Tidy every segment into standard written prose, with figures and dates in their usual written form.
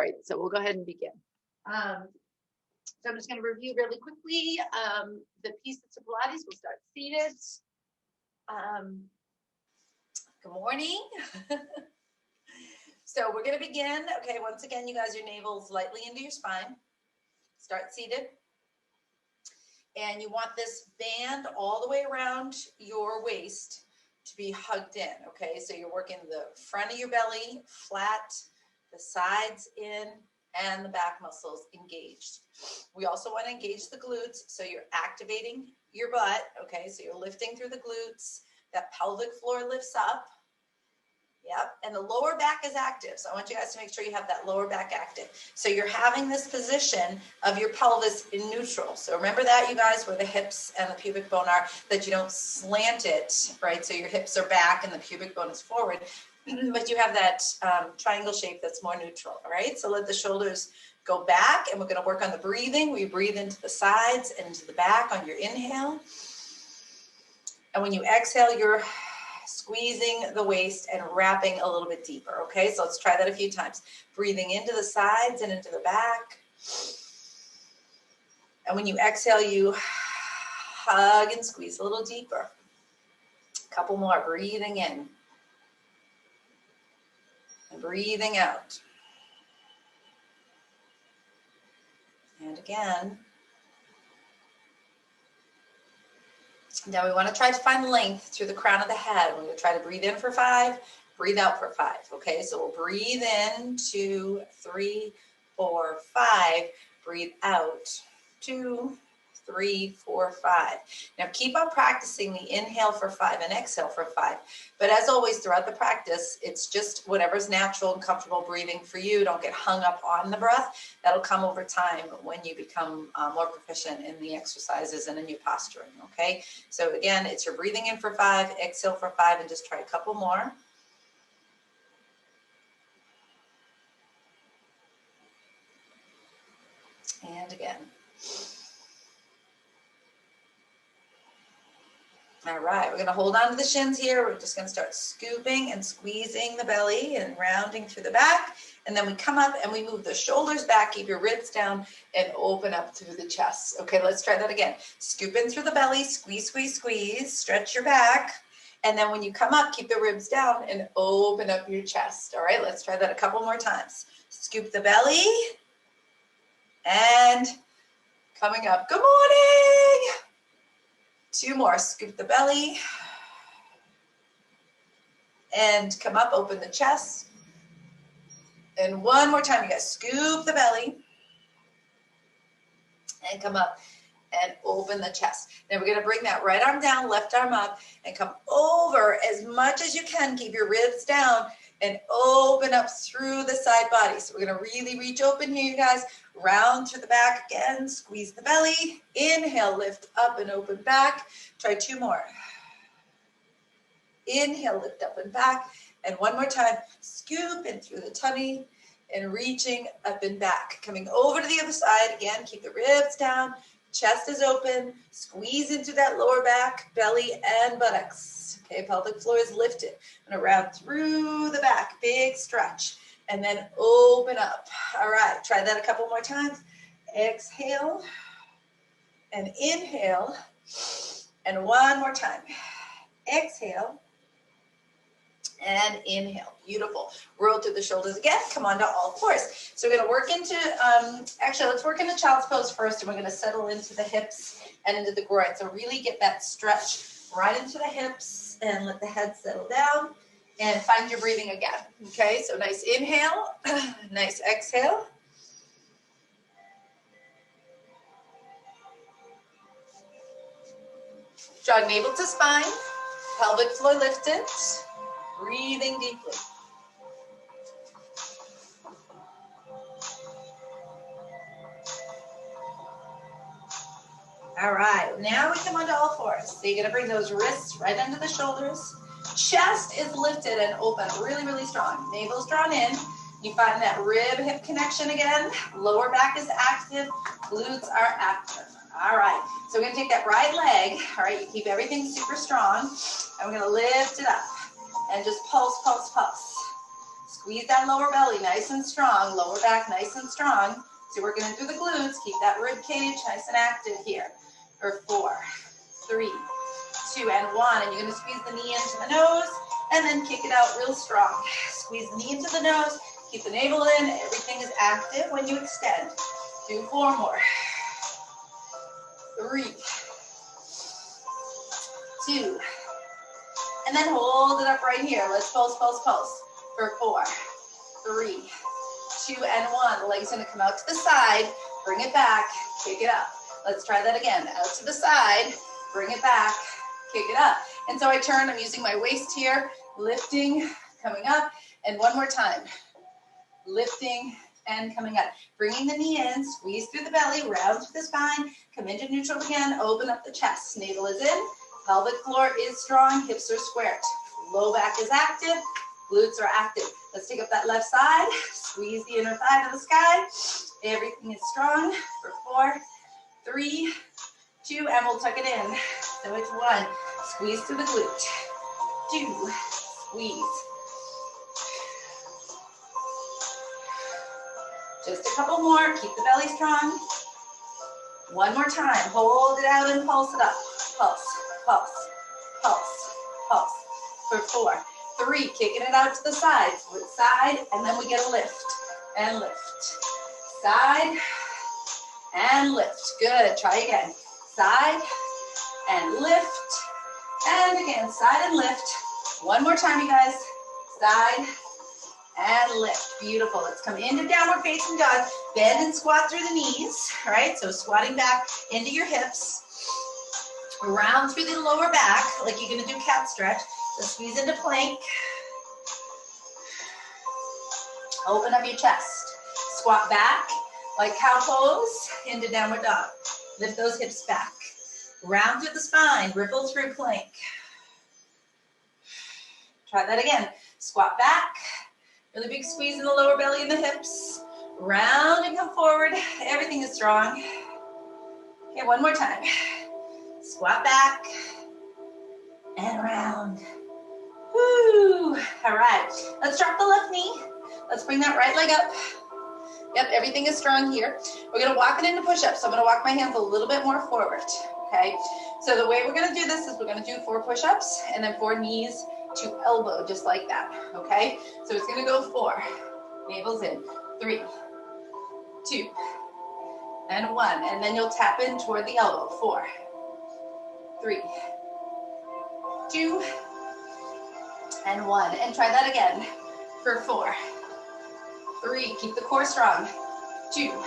All right, so we'll go ahead and begin. So I'm just going to review really quickly the pieces of Pilates. We'll start seated. Good morning. So we're going to begin. Okay, once again, you guys, your navel's lightly into your spine. Start seated. And you want this band all the way around your waist to be hugged in, okay? So you're working the front of your belly flat, the sides in, and the back muscles engaged. We also want to engage the glutes, so you're activating your butt, okay? So you're lifting through the glutes. That pelvic floor lifts up. Yep, and the lower back is active. So I want you guys to make sure you have that lower back active. So you're having this position of your pelvis in neutral. So remember that, you guys, where the hips and the pubic bone are, that you don't slant it, right? So your hips are back and the pubic bone is forward, but you have that triangle shape that's more neutral, all right? So let the shoulders go back, and we're gonna work on the breathing. We breathe into the sides and into the back on your inhale. And when you exhale, you're squeezing the waist and wrapping a little bit deeper, okay? So let's try that a few times. Breathing into the sides and into the back. And when you exhale, you hug and squeeze a little deeper. A couple more, breathing in. And breathing out. And again. Now we want to try to find length through the crown of the head. We're going to try to breathe in for 5, breathe out for 5. Okay, so we'll breathe in 2, 3, 4, 5. Breathe out 2, 3, 4, 5. Now keep on practicing the inhale for 5 and exhale for 5. But as always throughout the practice, it's just whatever's natural and comfortable breathing for you. Don't get hung up on the breath. That'll come over time when you become more proficient in the exercises and in your posturing, okay? So again, it's your breathing in for 5, exhale for 5, and just try a couple more. And again. All right, we're going to hold on to the shins here. We're just going to start scooping and squeezing the belly and rounding through the back. And then we come up and we move the shoulders back, keep your ribs down, and open up through the chest. Okay, let's try that again. Scoop in through the belly, squeeze, squeeze, squeeze, stretch your back. And then when you come up, keep the ribs down and open up your chest. All right, let's try that a couple more times. Scoop the belly and coming up. Good morning. 2 more, scoop the belly and come up, open the chest. And 1 more time, you guys, scoop the belly and come up and open the chest. Now we're gonna bring that right arm down, left arm up, and come over as much as you can. Keep your ribs down and open up through the side body. So we're gonna really reach open here, you guys. Round through the back again, squeeze the belly. Inhale, lift up and open back. Try 2 more. Inhale, lift up and back. And 1 more time, scoop in through the tummy and reaching up and back. Coming over to the other side, again, keep the ribs down. Chest is open, squeeze into that lower back, belly and buttocks. Okay, pelvic floor is lifted. I'm gonna round through the back, big stretch, and then open up. All right, try that a couple more times. Exhale and inhale, and 1 more time. Exhale and inhale. Beautiful. Roll through the shoulders again. Come on to all fours. So we're going to work into, actually, let's work into child's pose first, and we're going to settle into the hips and into the groin. So really get that stretch right into the hips and let the head settle down and find your breathing again. Okay, so nice inhale, nice exhale. Draw navel to spine, pelvic floor lifted, breathing deeply. All right, now we come onto all fours. So you're gonna bring those wrists right under the shoulders. Chest is lifted and open, really, really strong. Navel's drawn in. You find that rib hip connection again. Lower back is active, glutes are active. All right, so we're gonna take that right leg. All right, you keep everything super strong. And we're gonna lift it up and just pulse, pulse, pulse. Squeeze that lower belly nice and strong, lower back nice and strong. So working in through the glutes, keep that rib cage nice and active here. For 4, 3, 2, and 1. And you're gonna squeeze the knee into the nose and then kick it out real strong. Squeeze the knee into the nose, keep the navel in, everything is active when you extend. Do 4 more. 3, 2, and then hold it up right here. Let's pulse, pulse, pulse. For 4, 3, 2, and 1. The leg's gonna come out to the side, bring it back, kick it up. Let's try that again. Out to the side, bring it back, kick it up. And so I turn, I'm using my waist here, lifting, coming up, and one more time. Lifting and coming up. Bringing the knee in, squeeze through the belly, round through the spine, come into neutral again, open up the chest. Navel is in, pelvic floor is strong, hips are squared. Low back is active, glutes are active. Let's take up that left side, squeeze the inner thigh to the sky. Everything is strong. For 4, 3, 2, and we'll tuck it in. So it's 1, squeeze through the glute. 2, squeeze. Just a couple more, keep the belly strong. One more time, hold it out and pulse it up. Pulse, pulse, pulse, pulse. For 4, 3, kicking it out to the side. Split side, and then we get a lift, and lift. Side, and lift. Good, try again. Side, and lift, and again, side and lift. One more time, you guys. Side, and lift. Beautiful. Let's come into downward facing dog. Bend and squat through the knees, right? So squatting back into your hips. Round through the lower back, like you're gonna do cat stretch. So squeeze into plank. Open up your chest. Squat back, like cow pose, into downward dog. Lift those hips back. Round through the spine, ripple through plank. Try that again. Squat back. Really big squeeze in the lower belly and the hips. Round and come forward. Everything is strong. Okay, one more time. Squat back and round. Woo! All right, let's drop the left knee. Let's bring that right leg up. Yep, everything is strong here. We're gonna walk it into push-ups. So I'm gonna walk my hands a little bit more forward, okay? So the way we're gonna do this is we're gonna do 4 push-ups and then 4 knees to elbow, just like that, okay? So it's gonna go 4, navel's in, 3, 2, and 1. And then you'll tap in toward the elbow, 4, 3, 2, and 1. And try that again for 4, 3, keep the core strong, 2,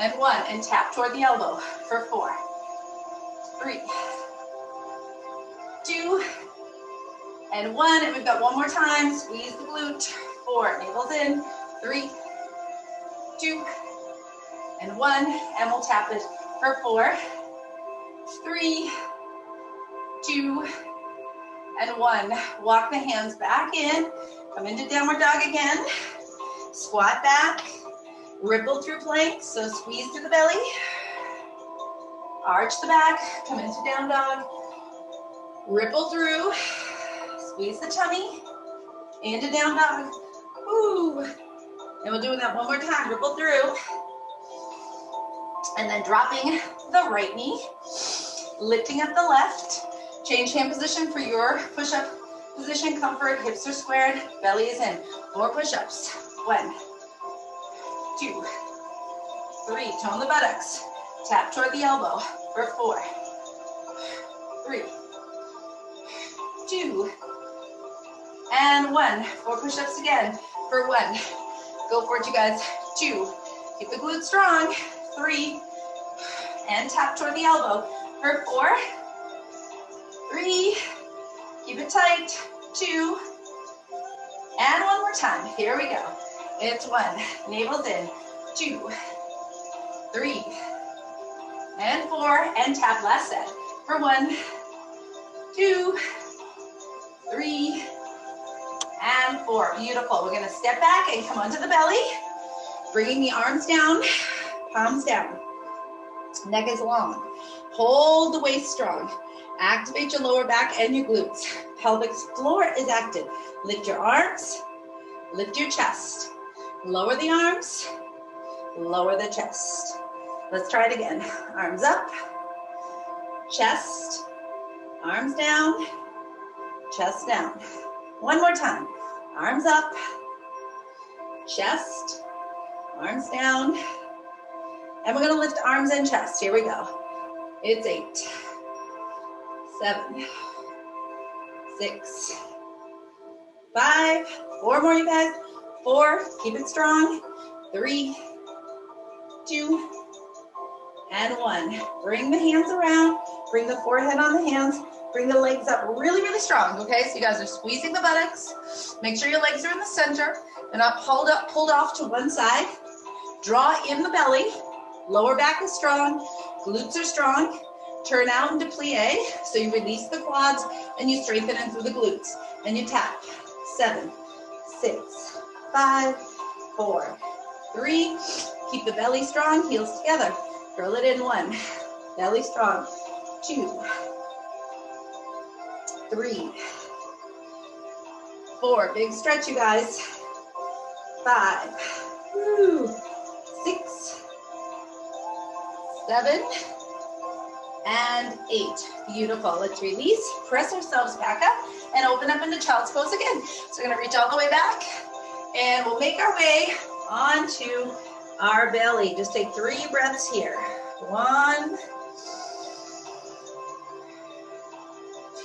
and 1. And tap toward the elbow for 4, 3, 2, and 1. And we've got one more time. Squeeze the glute. 4, navel's in, 3, 2, and 1. And we'll tap it for 4, 3, 2, and 1. Walk the hands back in. Come into downward dog again. Squat back. Ripple through plank. So squeeze through the belly. Arch the back. Come into down dog. Ripple through. Squeeze the tummy. Into down dog. Woo. And we'll do that one more time. Ripple through. And then dropping the right knee. Lifting up the left. Change hand position for your push-up position. Comfort. Hips are squared. Belly is in. 4 push-ups. 1, 2, 3. Tone the buttocks. Tap toward the elbow for 4, 3, 2, and 1. 4 push-ups again for 1. Go for it, you guys. 2. Keep the glutes strong. 3. And tap toward the elbow for 4, 3. Keep it tight. 2. And one more time. Here we go. It's 1. Navel's in. 2, 3, and 4. And tap last set for 1, 2, 3, and 4. Beautiful. We're going to step back and come onto the belly. Bringing the arms down, palms down. Neck is long. Hold the waist strong. Activate your lower back and your glutes. Pelvic floor is active. Lift your arms. Lift your chest. Lower the arms, lower the chest. Let's try it again. Arms up, chest, arms down, chest down. One more time. Arms up, chest, arms down. And we're gonna lift arms and chest. Here we go. It's 8, 7, 6, 5, 4 more, you guys. 4, keep it strong. 3, 2, and 1. Bring the hands around, bring the forehead on the hands, bring the legs up really, really strong, okay? So you guys are squeezing the buttocks. Make sure your legs are in the center. They're not pulled off to one side. Draw in the belly. Lower back is strong. Glutes are strong. Turn out into plie. So you release the quads and you strengthen in through the glutes. And you tap. 7, 6, 5, 4, 3. Keep the belly strong, heels together. Curl it in. 1. Belly strong. 2, 3, 4. Big stretch, you guys. 5, 6, 7, and 8. Beautiful. Let's release, press ourselves back up, and open up into child's pose again. So we're gonna reach all the way back, and we'll make our way onto our belly. Just take 3 breaths here. 1,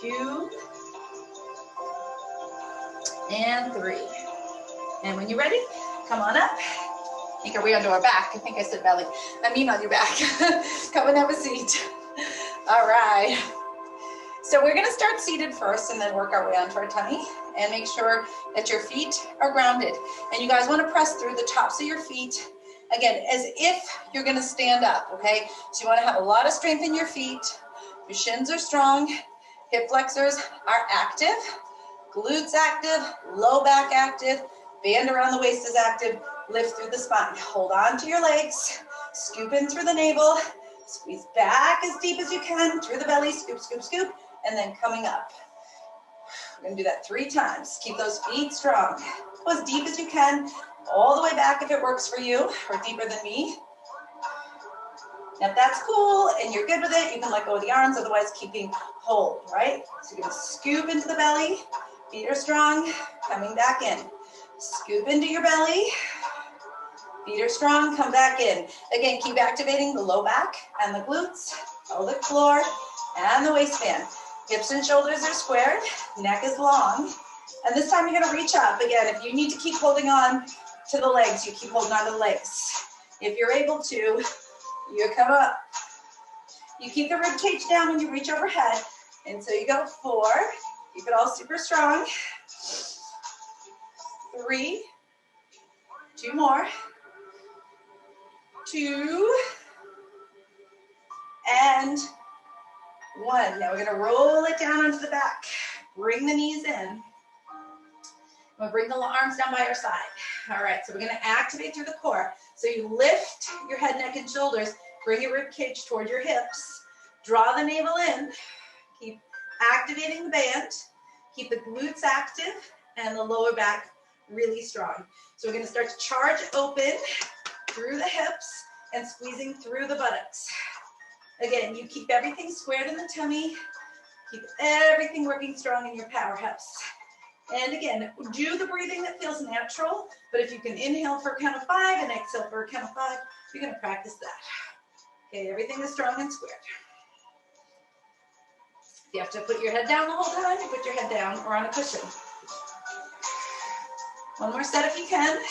2, and 3. And when you're ready, come on up. Make our way onto our back. I think I said belly. I mean on your back. Come and have a seat. All right. So we're gonna start seated first and then work our way onto our tummy, and make sure that your feet are grounded. And you guys wanna press through the tops of your feet, again, as if you're gonna stand up, okay? So you wanna have a lot of strength in your feet. Your shins are strong, hip flexors are active, glutes active, low back active, band around the waist is active, lift through the spine. Hold on to your legs, scoop in through the navel, squeeze back as deep as you can, through the belly, scoop, scoop, scoop, and then coming up. We're gonna do that 3 times. Keep those feet strong. Go as deep as you can, all the way back if it works for you, or deeper than me. Now if that's cool and you're good with it, you can let go of the arms, otherwise keeping hold, right? So you're gonna scoop into the belly, feet are strong, coming back in. Scoop into your belly, feet are strong, come back in. Again, keep activating the low back and the glutes, pelvic floor, and the waistband. Hips and shoulders are squared, neck is long. And this time you're gonna reach up. Again, if you need to keep holding on to the legs, you keep holding on to the legs. If you're able to, you come up. You keep the rib cage down when you reach overhead. And so you go 4, keep it all super strong. 3, 2 more. 2, and 1. Now we're gonna roll it down onto the back. Bring the knees in. We'll bring the arms down by our side. All right, so we're gonna activate through the core. So you lift your head, neck, and shoulders. Bring your rib cage toward your hips. Draw the navel in. Keep activating the band. Keep the glutes active and the lower back really strong. So we're gonna start to charge open through the hips and squeezing through the buttocks. Again, you keep everything squared in the tummy. Keep everything working strong in your powerhouse. And again, do the breathing that feels natural, but if you can inhale for a count of 5 and exhale for a count of 5, you're gonna practice that. Okay, everything is strong and squared. If you have to put your head down the whole time, you put your head down or on a cushion. One more set if you can.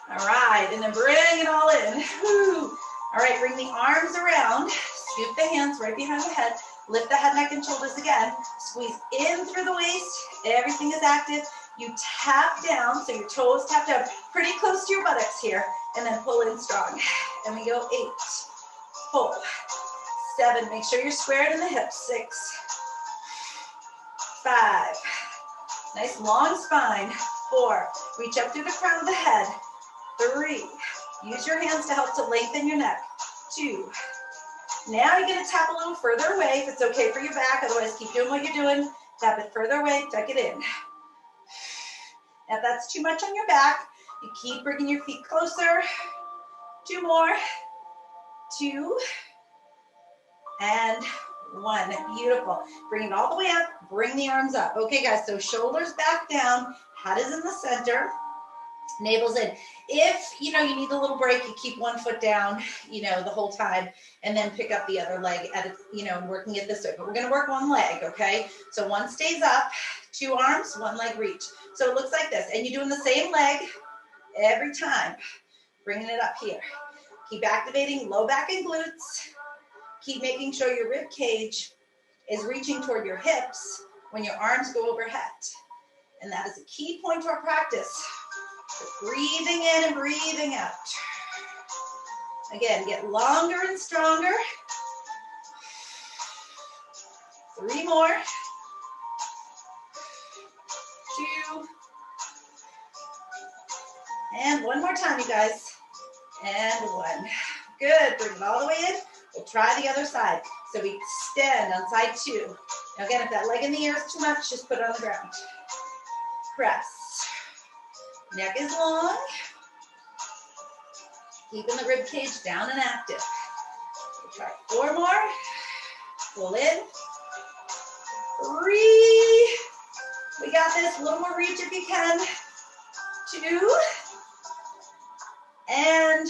All right, and then bring it all in. Woo. All right, bring the arms around, scoop the hands right behind the head, lift the head, neck, and shoulders again, squeeze in through the waist, everything is active. You tap down, so your toes tap down, pretty close to your buttocks here, and then pull in strong. And we go 8, 4, 7, make sure you're squared in the hips, 6, 5, nice long spine, 4, reach up through the crown of the head, 3, use your hands to help to lengthen your neck, 2, now you're gonna tap a little further away if it's okay for your back, otherwise keep doing what you're doing, tap it further away, tuck it in, Now, if that's too much on your back, you keep bringing your feet closer. 2 more. 2 and 1. Beautiful. Bring it all the way up. Bring the arms up. Okay, guys, so shoulders back down. Head is in the center. Navel's in. If, you need a little break, you keep one foot down, the whole time, and then pick up the other leg and working it this way. But we're going to work one leg, okay? So one stays up, 2 arms, 1 leg reach. So it looks like this. And you're doing the same leg every time. Bringing it up here. Keep activating low back and glutes. Keep making sure your rib cage is reaching toward your hips when your arms go overhead. And that is a key point to our practice. Breathing in and breathing out. Again, get longer and stronger. 3 more. 2. And 1 more time, you guys. And 1. Good. Bring it all the way in. We'll try the other side. So we extend on side 2. Now again, if that leg in the air is too much, just put it on the ground. Press. Neck is long. Keeping the rib cage down and active. We'll try 4 more. Pull in. 3. We got this. A little more reach if you can. 2. And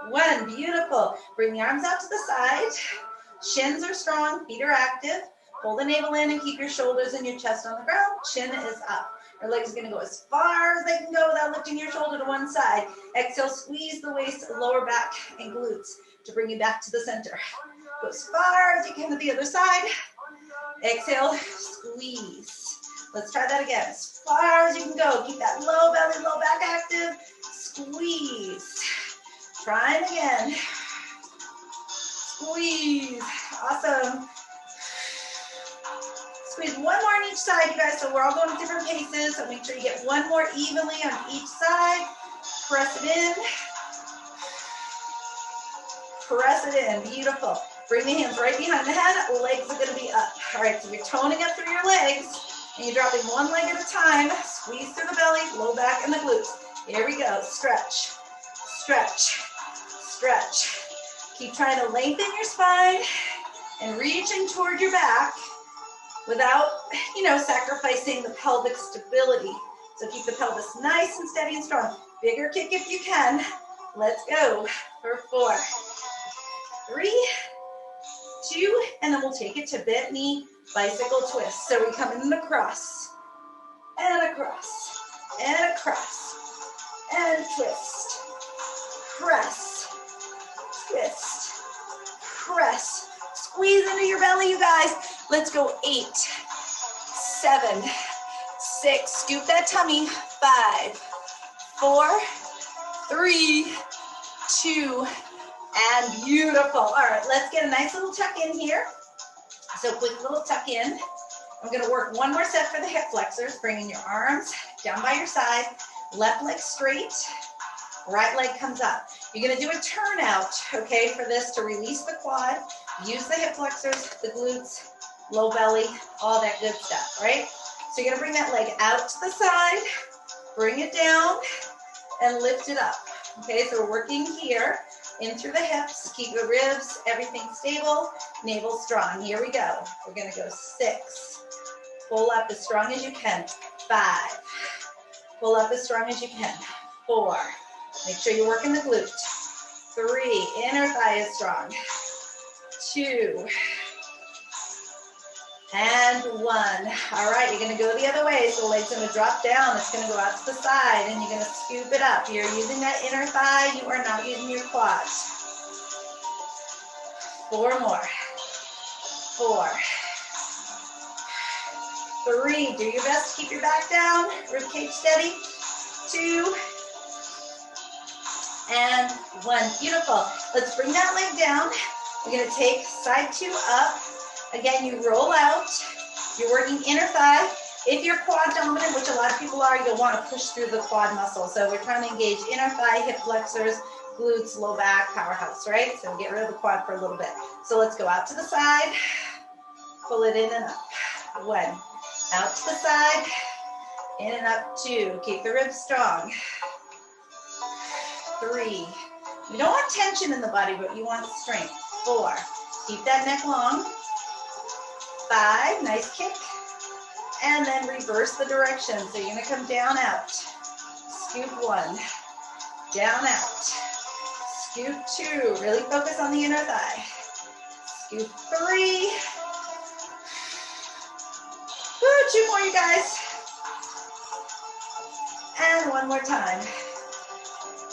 1. Beautiful. Bring the arms out to the side. Shins are strong. Feet are active. Pull the navel in and keep your shoulders and your chest on the ground. Chin is up. Our legs are going to go as far as they can go without lifting your shoulder to one side. Exhale, squeeze the waist, lower back, and glutes to bring you back to the center. Go as far as you can to the other side. Exhale, squeeze. Let's try that again. As far as you can go. Keep that low belly, low back active. Squeeze. Try it again. Squeeze. Awesome. Squeeze 1 more on each side, you guys, so we're all going at different paces, so make sure you get 1 more evenly on each side. Press it in. Press it in. Beautiful. Bring the hands right behind the head. Legs are going to be up. All right, so you're toning up through your legs, and you're dropping 1 leg at a time. Squeeze through the belly, low back, and the glutes. Here we go. Stretch. Stretch. Stretch. Keep trying to lengthen your spine and reaching toward your back without, sacrificing the pelvic stability. So keep the pelvis nice and steady and strong. Bigger kick if you can. Let's go for 4, 3, 2, and then we'll take it to bent knee bicycle twist. So we come in across, and across, and across, and twist. Press, twist, press. Squeeze into your belly, you guys. Let's go 8, 7, 6. Scoop that tummy. 5, 4, 3, 2, and beautiful. All right, let's get a nice little tuck in here. So quick little tuck in. I'm going to work 1 more set for the hip flexors. Bringing your arms down by your side. Left leg straight. Right leg comes up. You're going to do a turnout, okay, for this to release the quad. Use the hip flexors, the glutes, low belly, all that good stuff, right? So you're going to bring that leg out to the side, bring it down, and lift it up. Okay, so we're working here in through the hips. Keep the ribs, everything stable, navel strong. Here we go. We're going to go 6. Pull up as strong as you can. 5. Pull up as strong as you can. 4. Make sure you're working the glute. 3. Inner thigh is strong. 2. And 1. All right, you're going to go the other way. So the leg's going to drop down. It's going to go out to the side, and you're going to scoop it up. You're using that inner thigh. You are not using your quads. 4 more. 4. 3. Do your best to keep your back down. Rib cage steady. 2. And 1. Beautiful. Let's bring that leg down. We're going to take side 2 up. Again, you roll out. You're working inner thigh. If you're quad dominant, which a lot of people are, you'll want to push through the quad muscle. So we're trying to engage inner thigh, hip flexors, glutes, low back, powerhouse, right? So get rid of the quad for a little bit. So let's go out to the side. Pull it in and up. 1. Out to the side. In and up, 2. Keep the ribs strong. 3. You don't want tension in the body, but you want strength. 4. Keep that neck long. 5. Nice kick. And then reverse the direction. So you're going to come down, out. Scoop 1. Down, out. Scoop 2. Really focus on the inner thigh. Scoop 3. Woo, 2 more, you guys. And 1 more time.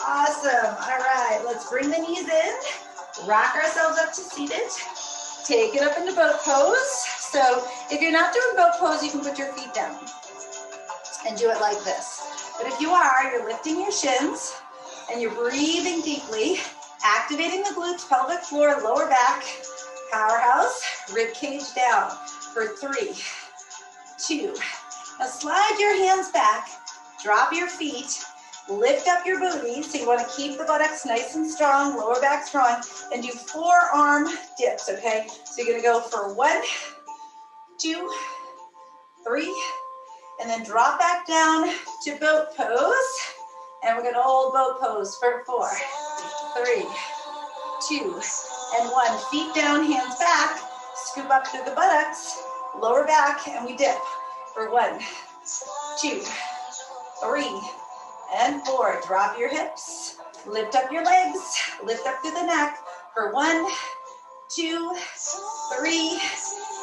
Awesome. All right, let's bring the knees in. Rock ourselves up to seated. Take it up into boat pose. So if you're not doing boat pose, you can put your feet down and do it like this. But if you are, you're lifting your shins and you're breathing deeply, activating the glutes, pelvic floor, lower back, powerhouse, rib cage down for 3, 2. Now slide your hands back, drop your feet, lift up your booty. So you want to keep the buttocks nice and strong, lower back strong, and do forearm dips, okay? So you're going to go for 1, 2, 3, and then drop back down to boat pose. And we're going to hold boat pose for 4, 3, 2, and 1. Feet down, hands back. Scoop up through the buttocks, lower back, and we dip for 1, 2, 3, and 4. Drop your hips, lift up your legs, lift up through the neck for 1, 2, 3,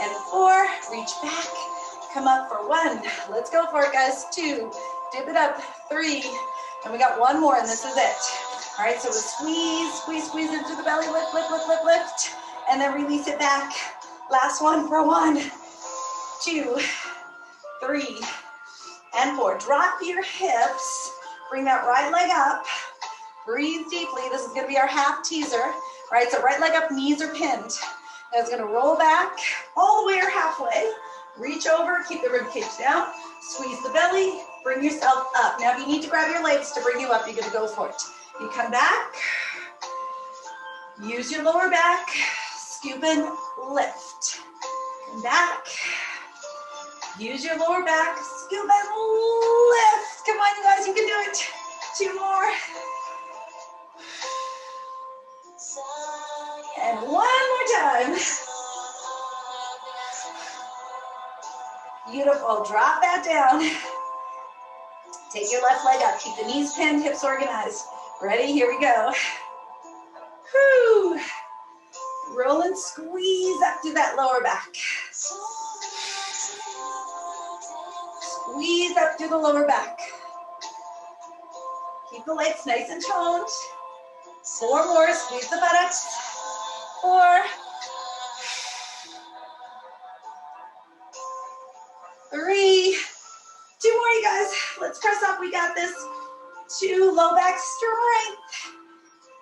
and 4. Reach back, come up for 1. Let's go for it, guys. 2, dip it up, 3, and we got 1 more, and this is it. All right, so we squeeze, squeeze, squeeze into the belly, lift, lift, lift, lift, lift, and then release it back. Last one for 1, 2, 3, and 4. Drop your hips, bring that right leg up, breathe deeply. This is gonna be our half teaser. All right, so right leg up, knees are pinned. Now it's gonna roll back all the way or halfway. Reach over, keep the rib cage down, squeeze the belly, bring yourself up. Now if you need to grab your legs to bring you up, you're gonna go for it. You come back, use your lower back, scoop and lift. Come back, use your lower back, scoop and lift. Come on, you guys, you can do it. 2 more. And 1 more time. Beautiful, drop that down. Take your left leg up, keep the knees pinned, hips organized. Ready, here we go. Whew. Roll and squeeze up to that lower back. Squeeze up to the lower back. Keep the legs nice and toned. 4 more, squeeze the buttocks. 4, 3, 2 more, you guys. Let's press up, we got this. 2, low back strength.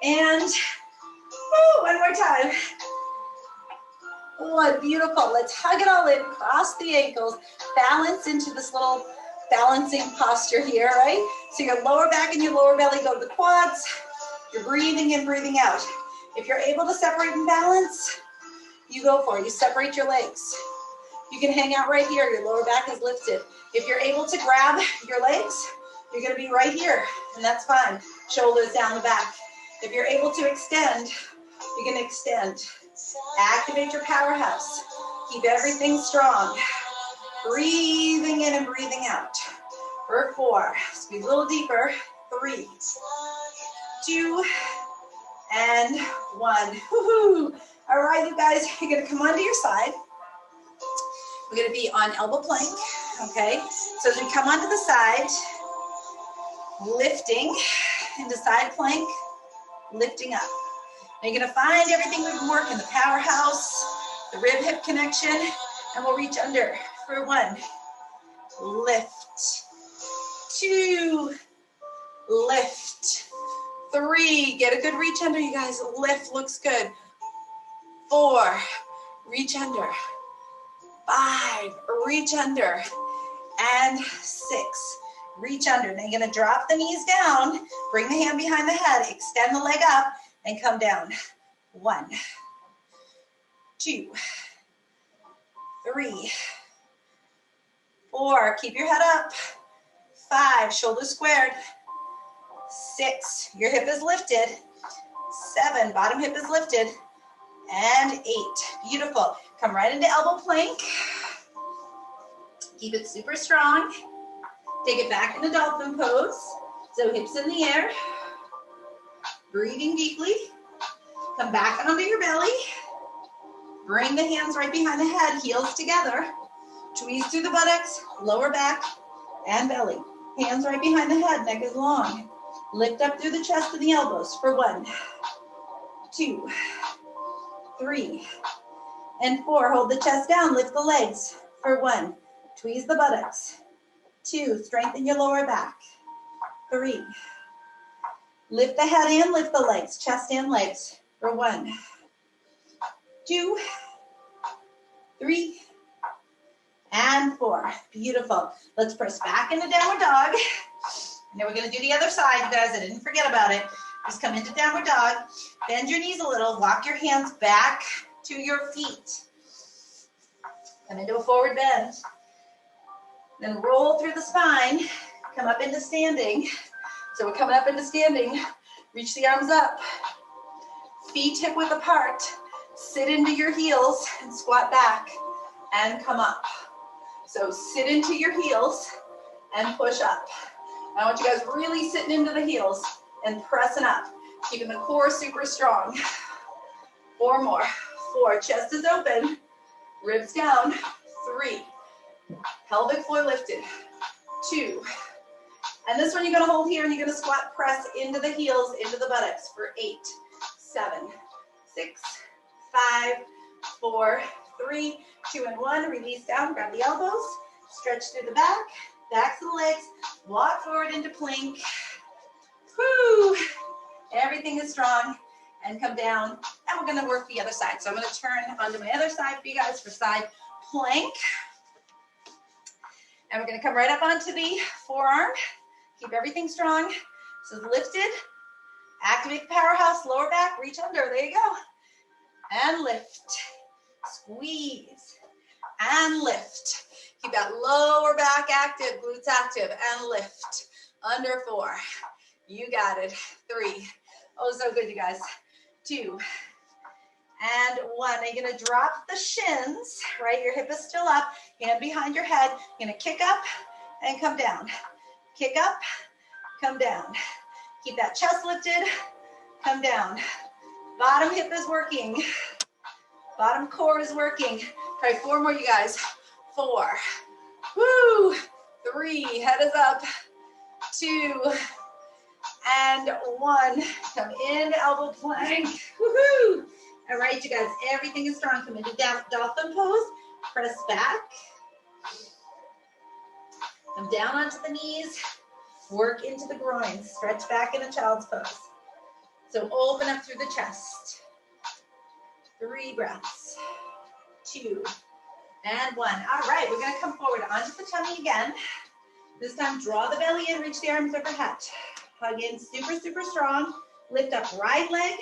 And 1 more time. 1, beautiful. Let's hug it all in, cross the ankles, balance into this little balancing posture here, right? So your lower back and your lower belly go to the quads. You're breathing in, breathing out. If you're able to separate and balance, you go for it. You separate your legs. You can hang out right here. Your lower back is lifted. If you're able to grab your legs, you're going to be right here, and that's fine. Shoulders down the back. If you're able to extend, you can extend. Activate your powerhouse. Keep everything strong. Breathing in and breathing out. For 4. Squeeze a little deeper. 3, 2, and 1. Woohoo! All right, you guys, you're going to come onto your side. We're going to be on elbow plank, okay? So as we come onto the side, lifting into side plank, lifting up. Now you're going to find everything we've been working, the powerhouse, the rib-hip connection, and we'll reach under for 1. Lift. 2. Lift. 3. Get a good reach under, you guys. Lift looks good. 4. Reach under. 5. Reach under. And 6. Reach under. Now you're going to drop the knees down, bring the hand behind the head, extend the leg up, and come down. 1, 2, 3, 4. Keep your head up. 5, shoulders squared. 6, your hip is lifted. 7, bottom hip is lifted. And 8, beautiful. Come right into elbow plank. Keep it super strong. Take it back into dolphin pose. So hips in the air. Breathing deeply. Come back onto your belly. Bring the hands right behind the head, heels together. Tweeze through the buttocks, lower back, and belly. Hands right behind the head, neck is long. Lift up through the chest and the elbows for 1, 2, 3, and 4. Hold the chest down, lift the legs for 1. Tweeze the buttocks. 2, strengthen your lower back. 3, lift the head and lift the legs, chest and legs for 1, 2, 3, and 4. Beautiful. Let's press back into downward dog. Now we're going to do the other side, you guys. I didn't forget about it. Just come into downward dog. Bend your knees a little. Walk your hands back to your feet. Come into a forward bend. Then roll through the spine. Come up into standing. So we're coming up into standing. Reach the arms up. Feet hip width apart. Sit into your heels and squat back and come up. So sit into your heels and push up. I want you guys really sitting into the heels and pressing up, keeping the core super strong. 4 more. 4, chest is open, ribs down. 3, pelvic floor lifted. 2, and this one you're gonna hold here and you're gonna squat press into the heels, into the buttocks for 8, 7, 6, 5, 4, 3, 2, and 1. Release down, grab the elbows, stretch through the back, backs of the legs, walk forward into plank. Woo! Everything is strong, and come down, and we're gonna work the other side. So I'm gonna turn onto my other side for you guys for side plank. And we're gonna come right up onto the forearm. Keep everything strong. So lifted, activate the powerhouse, lower back, reach under, there you go. And lift, squeeze, and lift. Keep that lower back active, glutes active, and lift. Under 4. You got it. 3. Oh, so good, you guys. 2. And 1. Now you're going to drop the shins, right? Your hip is still up. Hand behind your head. You're going to kick up and come down. Kick up, come down. Keep that chest lifted, come down. Bottom hip is working. Bottom core is working. Try 4 more, you guys. 4. Woo! 3. Head is up. 2. And 1. Come into elbow plank. Woohoo! All right, you guys. Everything is strong. Come into dolphin pose. Press back. Come down onto the knees. Work into the groin. Stretch back in a child's pose. So open up through the chest. 3 breaths. 2. And 1. All right, we're going to come forward onto the tummy again. This time, draw the belly in, reach the arms overhead. Hug in super, super strong. Lift up right leg,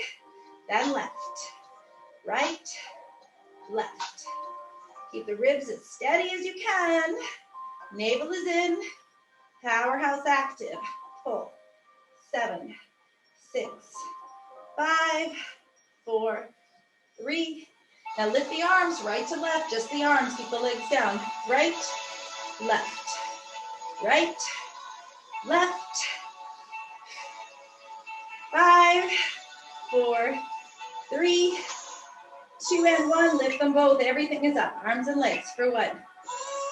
then left. Right, left. Keep the ribs as steady as you can. Navel is in. Powerhouse active. Pull. 7, 6, 5, 4, 3. Now lift the arms right to left, just the arms, keep the legs down. Right, left, right, left. 5, 4, 3, 2, and 1. Lift them both, everything is up. Arms and legs for 1,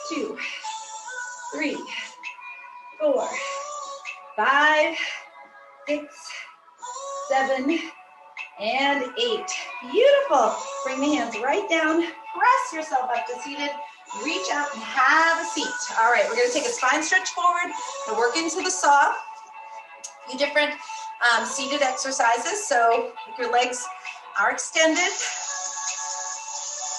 2, 3, 4, 5, 6, 7, and 8. Beautiful. Bring the hands right down. Press yourself up to seated. Reach out and have a seat. All right, we're going to take a spine stretch forward and work into the saw. A few different seated exercises. So if your legs are extended,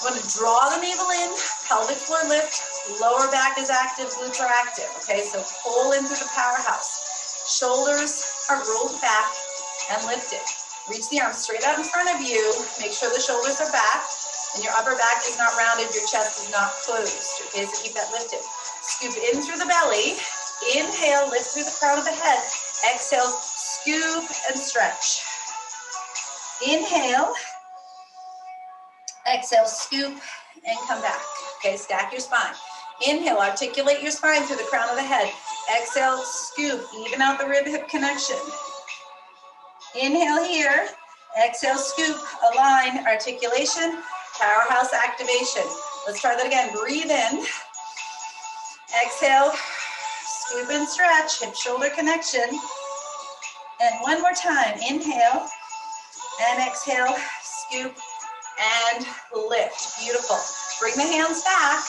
you want to draw the navel in, pelvic floor lift, lower back is active, glutes are active. Okay, so pull into the powerhouse. Shoulders are rolled back and lifted. Reach the arms straight out in front of you. Make sure the shoulders are back and your upper back is not rounded, your chest is not closed. Okay, so keep that lifted. Scoop in through the belly. Inhale, lift through the crown of the head. Exhale, scoop and stretch. Inhale. Exhale, scoop and come back. Okay, stack your spine. Inhale, articulate your spine through the crown of the head. Exhale, scoop, even out the rib-hip connection. Inhale here. Exhale, scoop, align, articulation, powerhouse activation. Let's try that again. Breathe in. Exhale, scoop and stretch, hip-shoulder connection. And one more time. Inhale and exhale, scoop and lift. Beautiful. Bring the hands back.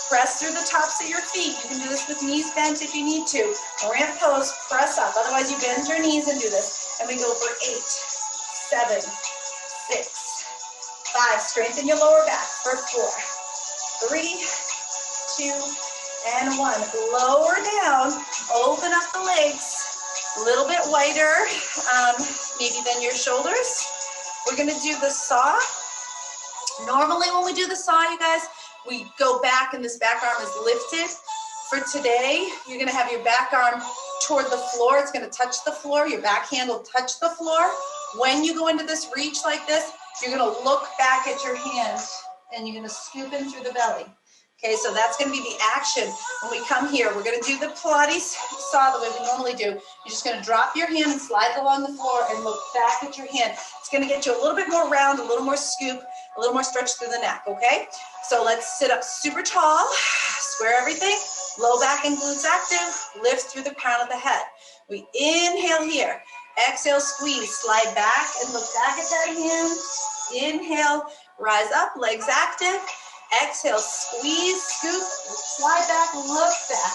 Press through the tops of your feet. You can do this with knees bent if you need to. Ramp pose, press up. Otherwise, you bend your knees and do this. And we go for 8, 7, 6, 5. Strengthen your lower back for 4, 3, 2, and 1. Lower down. Open up the legs. A little bit wider, maybe than your shoulders. We're going to do the saw. Normally when we do the saw, you guys, we go back and this back arm is lifted. For today, you're going to have your back arm toward the floor. It's going to touch the floor. Your back hand will touch the floor. When you go into this reach like this, you're going to look back at your hand and you're going to scoop in through the belly. Okay, so that's going to be the action. When we come here, we're going to do the Pilates saw the way we normally do. You're just going to drop your hand and slide along the floor and look back at your hand. It's going to get you a little bit more round, a little more scoop, a little more stretch through the neck, okay? So let's sit up super tall, square everything, low back and glutes active, lift through the crown of the head. We inhale here, exhale, squeeze, slide back and look back at that hand. Inhale, rise up, legs active. Exhale, squeeze, scoop, slide back, look back.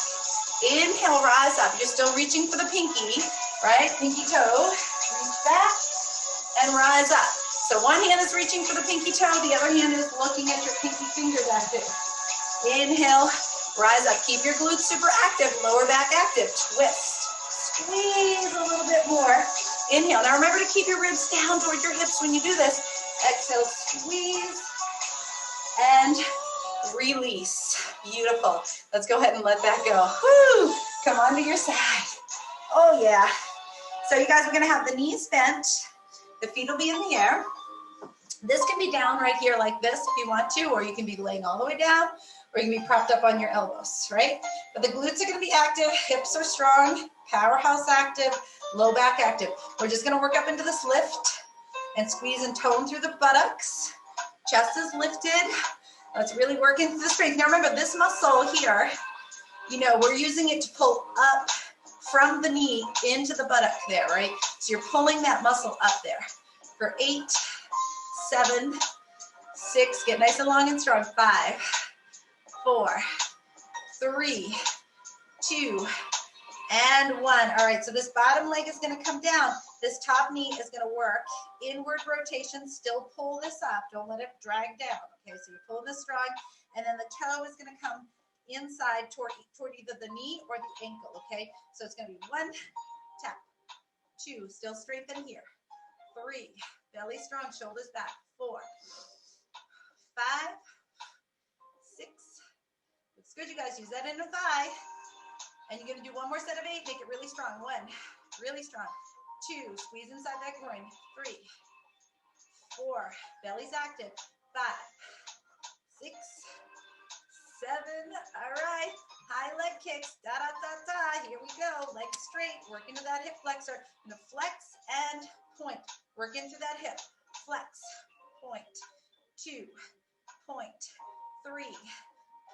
Inhale, rise up. You're still reaching for the pinky, right? Pinky toe, reach back and rise up. So one hand is reaching for the pinky toe, the other hand is looking at your pinky finger back there. Inhale, rise up. Keep your glutes super active, lower back active. Twist, squeeze a little bit more. Inhale. Now remember to keep your ribs down toward your hips when you do this. Exhale, squeeze, and release. Beautiful. Let's go ahead and let that go. Woo! Come on to your side. Oh yeah. So you guys are going to have the knees bent. The feet will be in the air. This can be down right here like this if you want to, or you can be laying all the way down, or you can be propped up on your elbows, right? But the glutes are going to be active. Hips are strong. Powerhouse active. Low back active. We're just going to work up into this lift and squeeze and tone through the buttocks. Chest is lifted. Let's really work into the strength. Now remember, this muscle here, you know, we're using it to pull up from the knee into the buttock there, right? So you're pulling that muscle up there. For 8, 7, 6, get nice and long and strong. 5, 4, 3, 2, and 1. All right, so this bottom leg is going to come down. This top knee is going to work. Inward rotation, still pull this up. Don't let it drag down. Okay, so you're pulling this strong, and then the toe is going to come inside toward either the knee or the ankle, okay? So it's going to be 1, tap, 2, still strengthen here. 3, belly strong, shoulders back. 4, 5, 6. Looks good, you guys. Use that inner thigh. And you're going to do one more set of 8. Make it really strong. 1, really strong. 2, squeeze inside that groin. 3, 4, belly's active. 5, 6, 7. All right. High leg kicks. Da, da, da, da. Here we go. Legs straight. Work into that hip flexor. I'm going to flex and point. Work into that hip. Flex. Point. 2. Point. 3.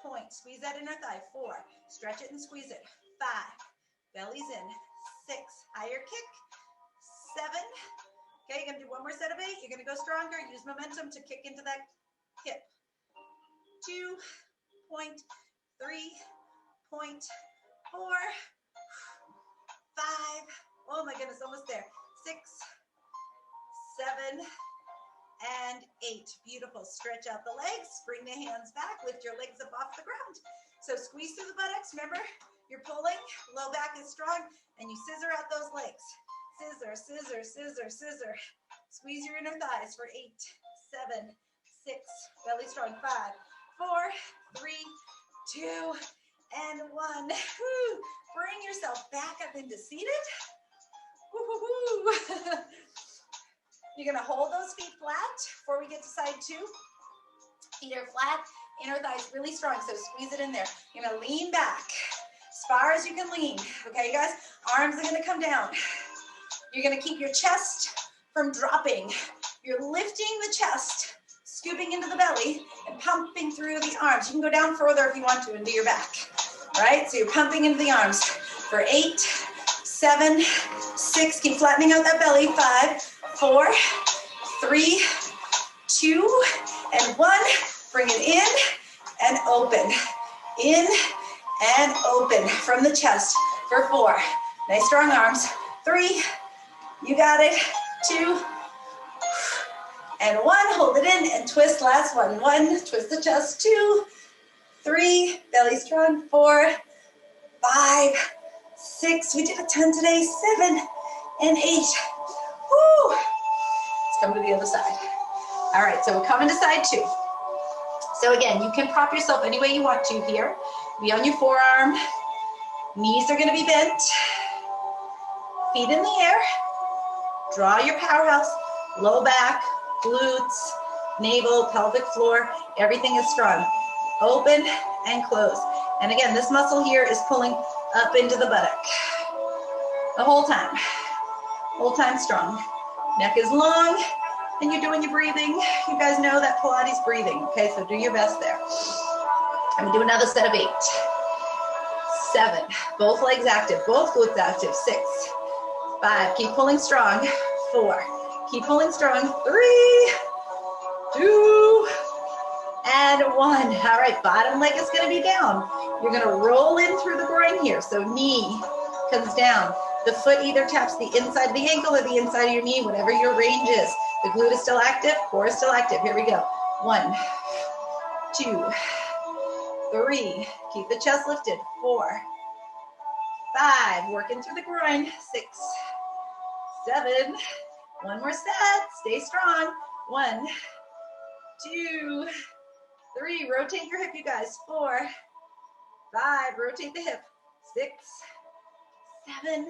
Point. Squeeze that inner thigh. 4. Stretch it and squeeze it. 5. Belly's in. 6. Higher kick. 7. Okay, you're going to do one more set of 8. You're going to go stronger. Use momentum to kick into that hip. 2. Point. 3. Point. 4. 5. Oh my goodness, almost there. 6, 7, and 8. Beautiful. Stretch out the legs. Bring the hands back. Lift your legs up off the ground. So squeeze through the buttocks. Remember, you're pulling. Low back is strong, and you scissor out those legs. Scissor, scissor, scissor, scissor. Squeeze your inner thighs for 8, 7, 6. Belly strong. 5, 4, 3, 2, and 1. Woo. Bring yourself back up into seated. Woo, woo, woo. You're gonna hold those feet flat before we get to side two. Feet are flat, inner thighs really strong, so squeeze it in there. You're gonna lean back as far as you can lean. Okay, guys? Arms are gonna come down. You're gonna keep your chest from dropping. You're lifting the chest, scooping into the belly, and pumping through the arms. You can go down further if you want to into your back. All right, so you're pumping into the arms for 8, 7, 6. Keep flattening out that belly. 5, 4, 3, 2, and 1. Bring it in and open. In and open from the chest for 4. Nice strong arms. 3, you got it. 2, and 1. Hold it in and twist. Last one. 1, twist the chest. 2, 3, belly strong. 4, 5, 6. We did a 10 today. 7 and 8. Woo! Let's come to the other side. All right, so we're coming to side two. So again, you can prop yourself any way you want to here. Be on your forearm. Knees are going to be bent. Feet in the air. Draw your powerhouse. Low back, glutes, navel, pelvic floor. Everything is strong. Open and close. And again, this muscle here is pulling up into the buttock. The whole time. Whole time strong. Neck is long. And you're doing your breathing. You guys know that Pilates breathing. Okay, so do your best there. I'm gonna do another set of 8. 7. Both legs active. Both glutes active. 6. 5. Keep pulling strong. 4. Keep pulling strong. 3, 2, and 1. All right, bottom leg is gonna be down. You're gonna roll in through the groin here. So knee comes down. The foot either taps the inside of the ankle or the inside of your knee, whatever your range is. The glute is still active, core is still active. Here we go. 1, 2, 3. Keep the chest lifted. 4, 5. Working through the groin. 6, 7. One more set. Stay strong. 1, 2, 3. Rotate your hip, you guys. 4, 5. Rotate the hip. 6, 7,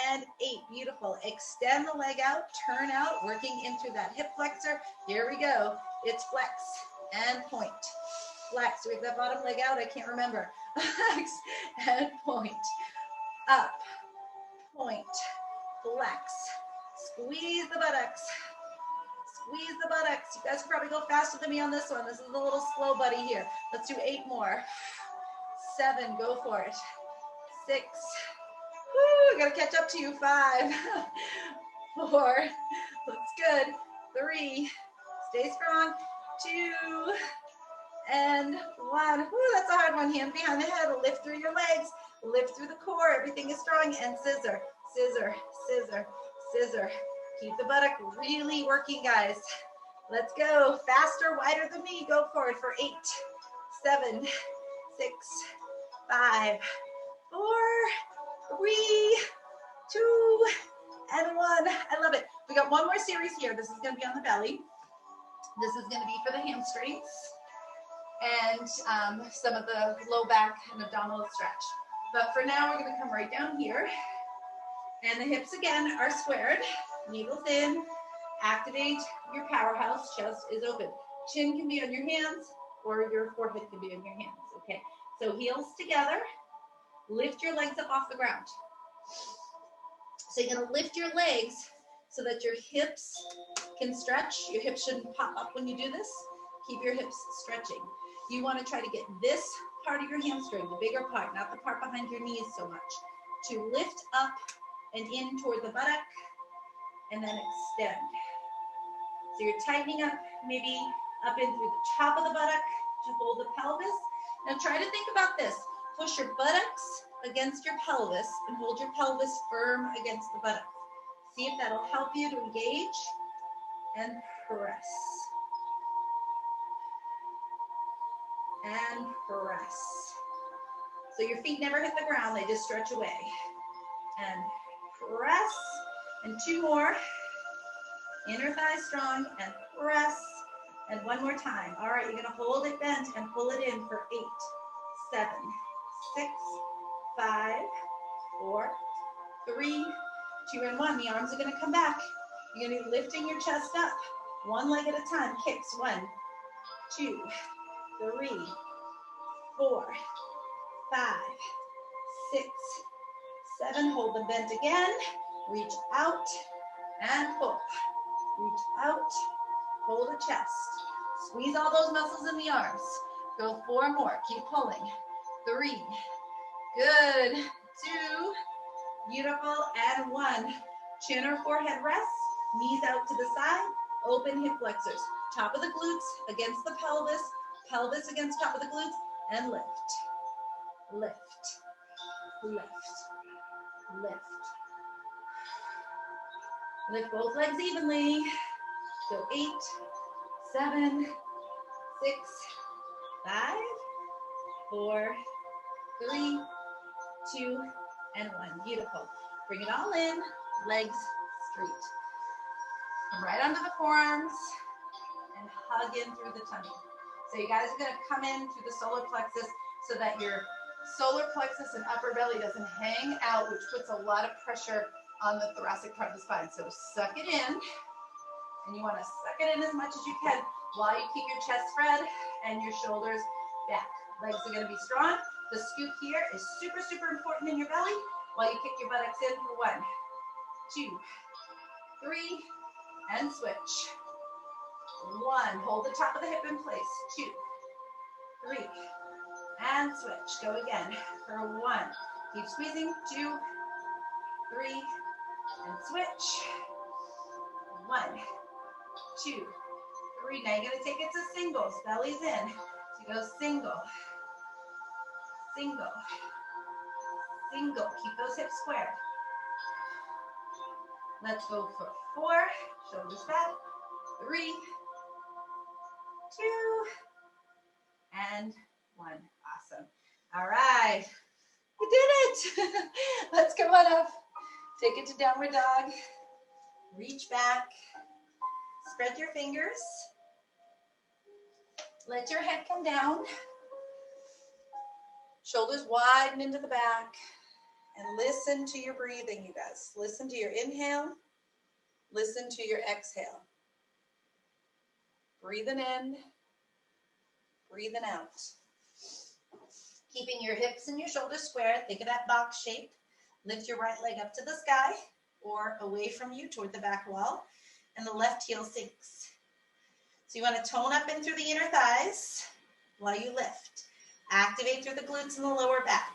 and 8. Beautiful. Extend the leg out, turn out, working into that hip flexor. Here we go. It's flex and point. Flex. We have that bottom leg out. I can't remember. Flex and point. Up, point, flex. Squeeze the buttocks. Squeeze the buttocks. You guys can probably go faster than me on this one. This is a little slow buddy here. Let's do 8 more. 7. Go for it. 6. Woo, I gotta catch up to you. 5, 4, looks good. 3, stay strong. 2, and 1. Woo, that's a hard one. Hand behind the head, lift through your legs, lift through the core. Everything is strong. And scissor, scissor, scissor, scissor. Keep the buttock really working, guys. Let's go. Faster, wider than me. Go for it for 8, 7, 6, 5, 4, 3, 2, and 1. I love it. We got one more series here. This is going to be on the belly. This is going to be for the hamstrings and some of the low back and abdominal stretch. But for now, we're going to come right down here. And the hips, again, are squared. Navel's in. Activate your powerhouse. Chest is open. Chin can be on your hands or your forehead can be on your hands. Okay. So heels together. Lift your legs up off the ground. So you're going to lift your legs so that your hips can stretch. Your hips shouldn't pop up when you do this. Keep your hips stretching. You want to try to get this part of your hamstring, the bigger part, not the part behind your knees so much, to lift up and in toward the buttock and then extend. So you're tightening up, maybe up in through the top of the buttock to hold the pelvis. Now try to think about this. Push your buttocks against your pelvis and hold your pelvis firm against the buttocks. See if that'll help you to engage and press. And press. So your feet never hit the ground, they just stretch away. And press. And 2 more. Inner thigh strong and press. And 1 more time. All right, you're gonna hold it bent and pull it in for 8, 7, 6, 5, 4, 3, 2, and 1. The arms are going to come back. You're going to be lifting your chest up. One leg at a time. Kicks. 1, 2, 3, 4, 5, 6, 7. Hold them bent again. Reach out and pull. Reach out. Hold the chest. Squeeze all those muscles in the arms. Go 4 more. Keep pulling. 3. Good. 2. Beautiful. And 1. Chin or forehead rests. Knees out to the side. Open hip flexors. Top of the glutes against the pelvis. Pelvis against top of the glutes. And lift. Lift. Lift. Lift. Lift both legs evenly. Go 8, 7, 6, 5, 4, 3, 2, and 1. Beautiful. Bring it all in. Legs straight. Come right onto the forearms and hug in through the tummy. So you guys are going to come in through the solar plexus so that your solar plexus and upper belly doesn't hang out, which puts a lot of pressure on the thoracic part of the spine. So suck it in, and you want to suck it in as much as you can while you keep your chest spread and your shoulders back. Legs are going to be strong. The scoop here is super, super important in your belly while you kick your buttocks in for 1, 2, 3, and switch. 1, hold the top of the hip in place. 2, 3, and switch. Go again for 1. Keep squeezing. 2, 3, and switch. 1, 2, 3. Now you're going to take it to singles. Belly's in. So you go single, single, single. Keep those hips squared. Let's go for 4. Shoulders back. 3, 2, and 1. Awesome. All right. We did it. Let's come on up. Take it to downward dog. Reach back. Spread your fingers. Let your head come down. Shoulders widen into the back. And listen to your breathing, you guys. Listen to your inhale. Listen to your exhale. Breathing in. Breathing out. Keeping your hips and your shoulders square. Think of that box shape. Lift your right leg up to the sky or away from you toward the back wall. And the left heel sinks. So you want to tone up in through the inner thighs while you lift. Activate through the glutes and the lower back.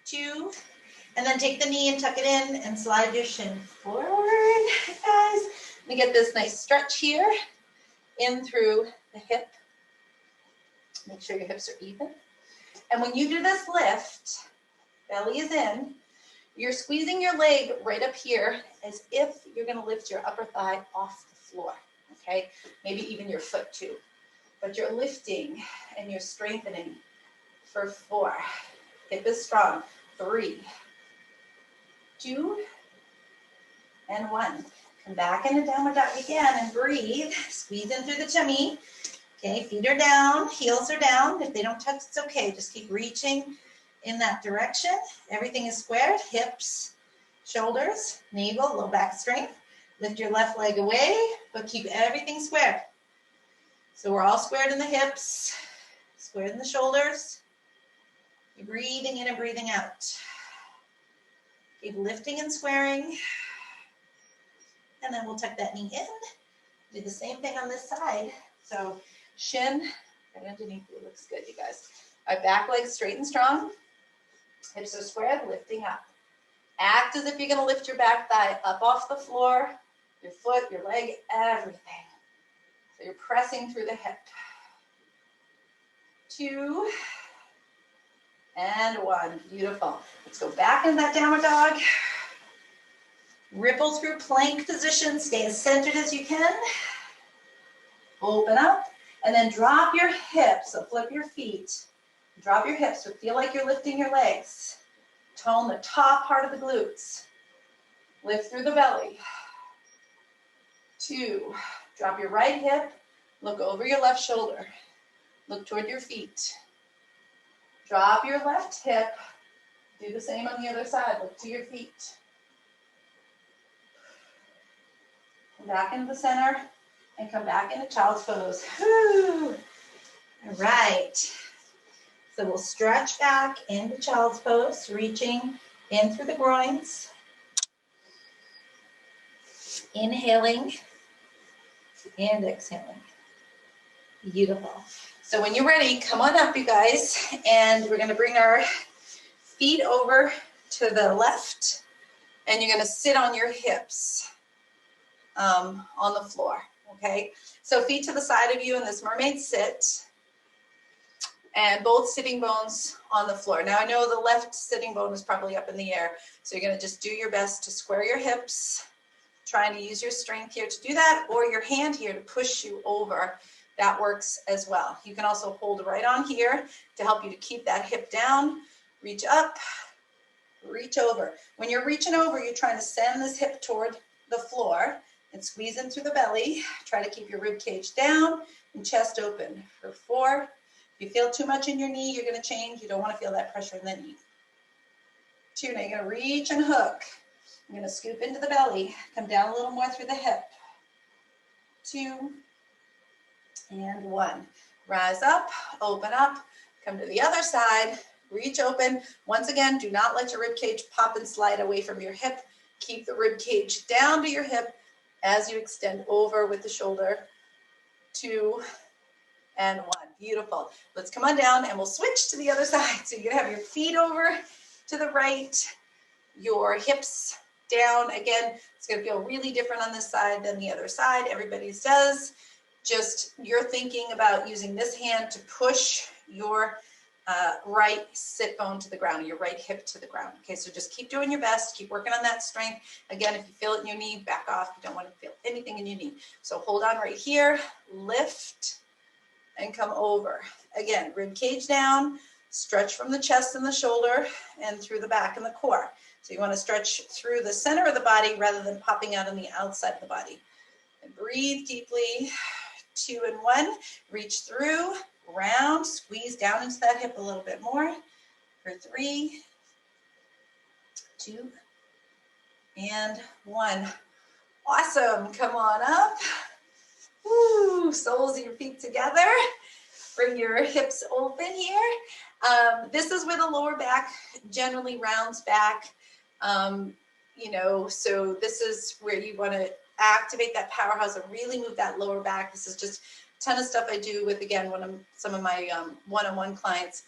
2. And then take the knee and tuck it in and slide your shin forward, guys. Let me get this nice stretch here. In through the hip. Make sure your hips are even. And when you do this lift, belly is in, you're squeezing your leg right up here as if you're going to lift your upper thigh off the floor, okay? Maybe even your foot too. But you're lifting and you're strengthening for 4. Hip is strong. 3, 2, and 1. Come back into downward dog again and breathe. Squeeze in through the tummy. Okay, feet are down, heels are down. If they don't touch, it's okay. Just keep reaching in that direction. Everything is squared. Hips, shoulders, navel, low back strength. Lift your left leg away, but keep everything squared. So we're all squared in the hips, squared in the shoulders. You're breathing in and breathing out. Keep lifting and squaring. And then we'll tuck that knee in. Do the same thing on this side. So shin right underneath you. Looks good, you guys. Our back leg's straight and strong. Hips are squared, lifting up. Act as if you're going to lift your back thigh up off the floor, your foot, your leg, everything. So you're pressing through the hip. 2, and 1. Beautiful. Let's go back in that downward dog. Ripple through plank position. Stay as centered as you can. Open up. And then drop your hips. So flip your feet. Drop your hips. So feel like you're lifting your legs. Tone the top part of the glutes. Lift through the belly. 2. Drop your right hip. Look over your left shoulder. Look toward your feet. Drop your left hip. Do the same on the other side. Look to your feet. Come back into the center and come back into child's pose. Whew. All right. So we'll stretch back into child's pose, reaching in through the groins. Inhaling and exhaling. Beautiful. So when you're ready, come on up, you guys, and we're going to bring our feet over to the left, and you're going to sit on your hips on the floor, okay? So feet to the side of you in this mermaid sit, and both sitting bones on the floor. Now I know the left sitting bone is probably up in the air, so you're going to just do your best to square your hips, trying to use your strength here to do that, or your hand here to push you over. That works as well. You can also hold right on here to help you to keep that hip down, reach up, reach over. When you're reaching over, you're trying to send this hip toward the floor and squeeze in through the belly. Try to keep your rib cage down and chest open for 4. If you feel too much in your knee, you're going to change. You don't want to feel that pressure in the knee. 2, now you're going to reach and hook. I'm going to scoop into the belly, come down a little more through the hip. 2 and 1. Rise up, open up, come to the other side, reach open. Once again, do not let your rib cage pop and slide away from your hip. Keep the rib cage down to your hip as you extend over with the shoulder. 2 and 1. Beautiful. Let's come on down and we'll switch to the other side. So you're gonna have your feet over to the right, your hips down. Again, it's gonna feel really different on this side than the other side. Everybody's does. Just you're thinking about using this hand to push your right sit bone to the ground, your right hip to the ground. Okay, so just keep doing your best. Keep working on that strength. Again, if you feel it in your knee, back off. You don't want to feel anything in your knee. So hold on right here, lift, and come over. Again, rib cage down, stretch from the chest and the shoulder and through the back and the core. So you want to stretch through the center of the body rather than popping out on the outside of the body. And breathe deeply. 2 and 1, reach through, round, squeeze down into that hip a little bit more. For 3, 2, and 1. Awesome. Come on up. Woo, soles of your feet together. Bring your hips open here. This is where the lower back generally rounds back. So this is where you want to activate that powerhouse and really move that lower back. This is just a ton of stuff I do with, again, some of my one-on-one clients.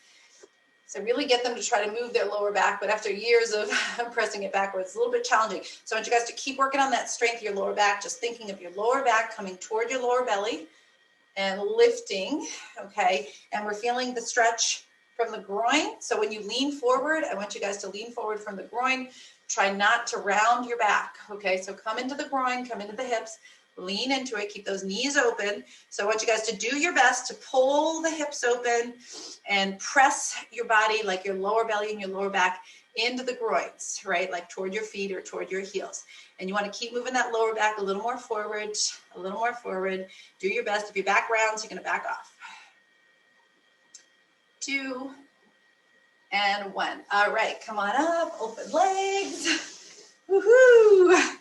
So really get them to try to move their lower back, but after years of pressing it backwards, it's a little bit challenging. So I want you guys to keep working on that strength of your lower back, just thinking of your lower back coming toward your lower belly and lifting, okay? And we're feeling the stretch from the groin. So when you lean forward, I want you guys to lean forward from the groin. Try not to round your back, okay? So come into the groin, come into the hips, lean into it, keep those knees open. So I want you guys to do your best to pull the hips open and press your body, like your lower belly and your lower back, into the groins, right? Like toward your feet or toward your heels. And you want to keep moving that lower back a little more forward, a little more forward. Do your best. If your back rounds, you're going to back off. 2 and 1. All right, come on up, open legs. Woohoo!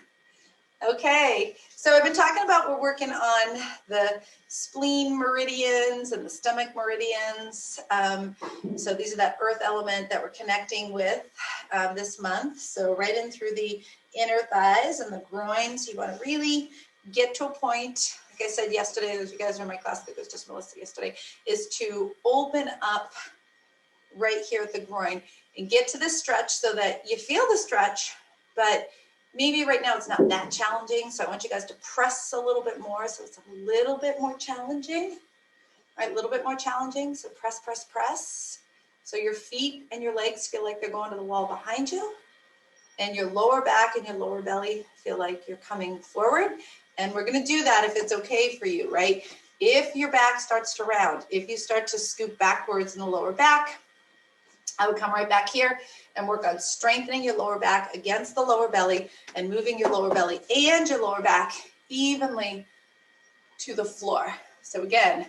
Okay, so I've been talking about we're working on the spleen meridians and the stomach meridians. So these are that earth element that we're connecting with this month. So right in through the inner thighs and the groins. You want to really get to a point, like I said yesterday, as you guys are in my class, I think it was just Melissa yesterday, is to open up right here at the groin and get to this stretch so that you feel the stretch, but maybe right now it's not that challenging. So I want you guys to press a little bit more so it's a little bit more challenging. All right, a little bit more challenging. So press, press, press. So your feet and your legs feel like they're going to the wall behind you. And your lower back and your lower belly feel like you're coming forward. And we're going to do that if it's okay for you, right? If your back starts to round, if you start to scoop backwards in the lower back, I would come right back here and work on strengthening your lower back against the lower belly and moving your lower belly and your lower back evenly to the floor. So again,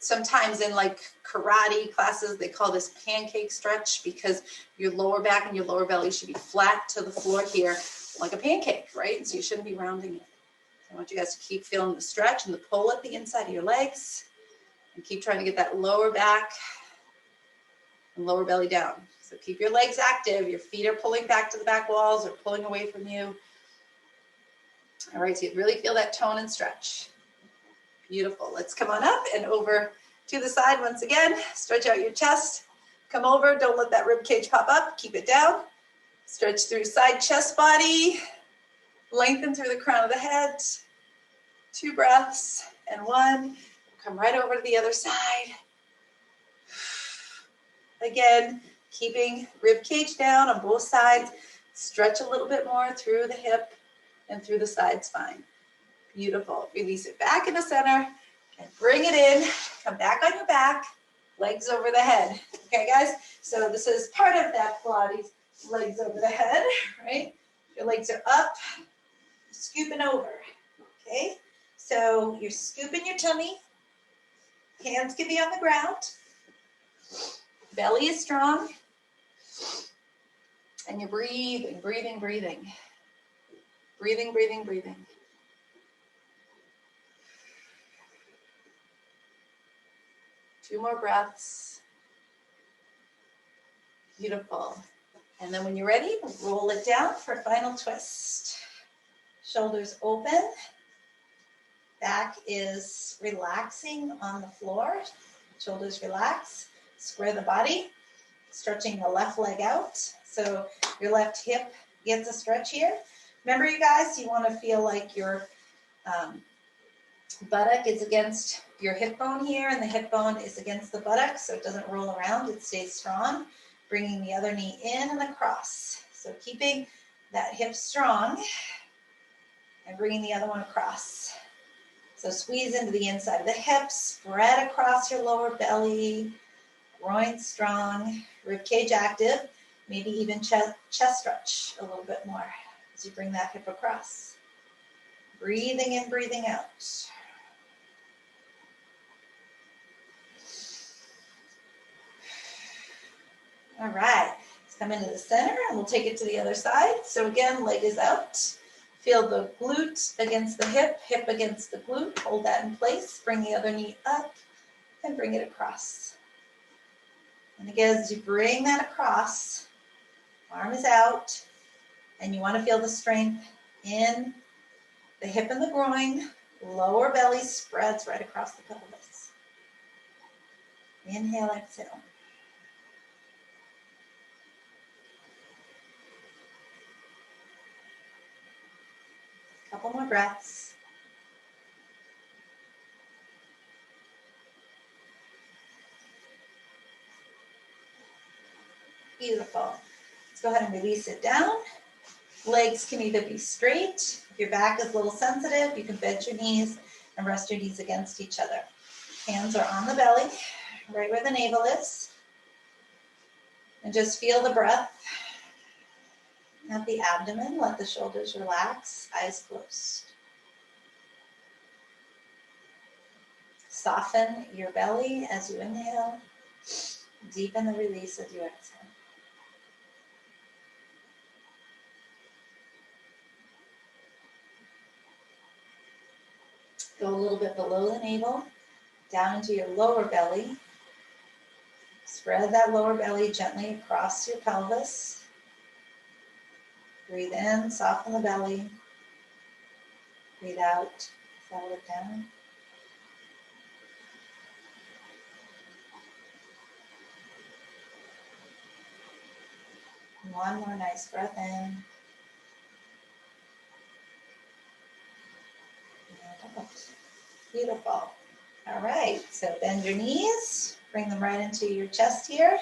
Sometimes in like karate classes, they call this pancake stretch because your lower back and your lower belly should be flat to the floor here like a pancake, right? So you shouldn't be rounding it. I want you guys to keep feeling the stretch and the pull at the inside of your legs and keep trying to get that lower back and lower belly down. So keep your legs active. Your feet are pulling back to the back walls or pulling away from you. All right, so you really feel that tone and stretch. Beautiful. Let's come on up and over to the side once again. Stretch out your chest. Come over. Don't let that rib cage pop up. Keep it down. Stretch through side chest body. Lengthen through the crown of the head. 2 breaths and 1. Come right over to the other side. Again, keeping rib cage down on both sides. Stretch a little bit more through the hip and through the side spine. Beautiful. Release it back in the center and bring it in. Come back on your back, legs over the head. Okay, guys? So this is part of that Pilates, legs over the head, right? Your legs are up, scooping over. Okay? So you're scooping your tummy. Hands can be on the ground. Belly is strong. And you're breathing, breathing, breathing. Breathing, breathing, breathing. Two more breaths. Beautiful. And then when you're ready, roll it down for a final twist. Shoulders open. Back is relaxing on the floor. Shoulders relax. Square the body. Stretching the left leg out. So your left hip gets a stretch here. Remember, you guys, you want to feel like your buttock is against your hip bone here, and the hip bone is against the buttock, so it doesn't roll around, it stays strong. Bringing the other knee in and across. So keeping that hip strong and bringing the other one across. So squeeze into the inside of the hips, spread across your lower belly, groin strong, rib cage active, maybe even chest stretch a little bit more as you bring that hip across. Breathing in, breathing out. All right, let's come into the center and we'll take it to the other side. So again, leg is out. Feel the glute against the hip, hip against the glute. Hold that in place. Bring the other knee up and bring it across. And again, as you bring that across, arm is out, and you want to feel the strength in the hip and the groin. Lower belly spreads right across the pelvis. Inhale, exhale. Couple more breaths. Beautiful. Let's go ahead and release it down. Legs can either be straight. If your back is a little sensitive, you can bend your knees and rest your knees against each other. Hands are on the belly, right where the navel is. And just feel the breath at the abdomen. Let the shoulders relax, eyes closed. Soften your belly as you inhale. Deepen the release as you exhale. Go a little bit below the navel, down into your lower belly. Spread that lower belly gently across your pelvis. Breathe in, soften the belly. Breathe out, settle it down. One more nice breath in. And out. Beautiful. All right, so bend your knees. Bring them right into your chest here.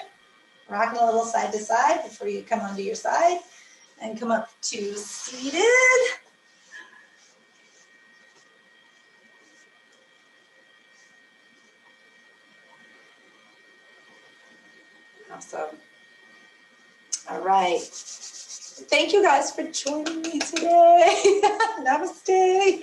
Rocking a little side to side before you come onto your side. And come up to seated. Awesome. All right. Thank you guys for joining me today. Namaste.